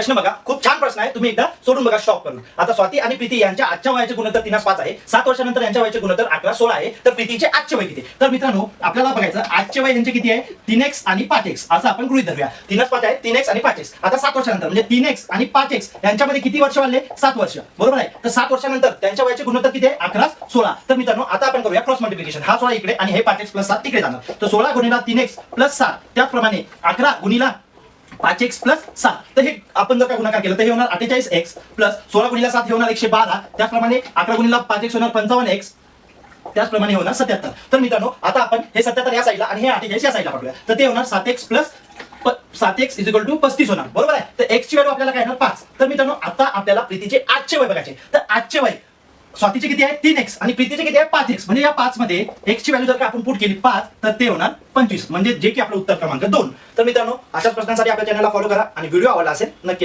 प्रश्न बघा, खूप छान प्रश्न आहे, तुम्ही एकदा सोडून बघा शॉक करून. आता स्वाती आणि प्रीती यांच्या आजच्या वयाचे गुणोत्तर 3:5 आहे. 7 वर्षानंतर यांच्या वयाचे गुणोत्तर 11-16 आहे. तर प्रीतीचे आजचे वय किती? तर मित्रांनो आपल्याला बघायचं आजचे वय यांचे किती आहे, 3x आणि 5x असं आपण गृहीत धरूया. 3:5 आहे, 3x आणि 5x. आता 7 वर्षानंतर म्हणजे 3x आणि 5x यांच्यामध्ये किती वर्ष वाढले? 7 वर्ष, बरोबर आहे. तर 7 वर्षानंतर त्यांच्या वयाचे गुणोत्तर किती आहे? 11-16. तर मित्रांनो आता आपण करूया क्रॉस मल्टिप्लिकेशन. हा 16 इकडे आणि हे 5x + 7 तिकडे जाणार. तर 16 गुणिले 3x + 7 त्याचप्रमाणे 11 गुणिले 5x + 7. तर हे आपण जर का गुणाकार केला तर हे होणार 48x + 16 गुणिले 7 हे होणार 112. त्याचप्रमाणे 11 गुणिले 5x होणार 55x. त्याचप्रमाणे होणार 77. तर मित्रांनो आता आपण हे 77 या साईडला आणि हे 48 या साईडला पाठवूया. तर ते होणार 7x + 7x = 35 होणार, बरोबर आहे. तर x ची व्हॅल्यू आपल्याला काय येणार? 5. तर मित्रांनो आता आपल्याला प्रीतीचे आजचे वय बघायचे. तर आजचे वय स्वातीचे किती आहे? 3x आणि प्रीतीचे किती आहे? 5x. म्हणजे या 5 मध्ये x ची व्हॅल्यू जर का आपण पुट केली 5 तर ते होणार 25, म्हणजे जे की आपलं उत्तर क्रमांक 2. तर मित्रांनो अशाच प्रश्नांसाठी आपल्या चॅनलला फॉलो करा आणि व्हिडिओ आवडला असेल नक्की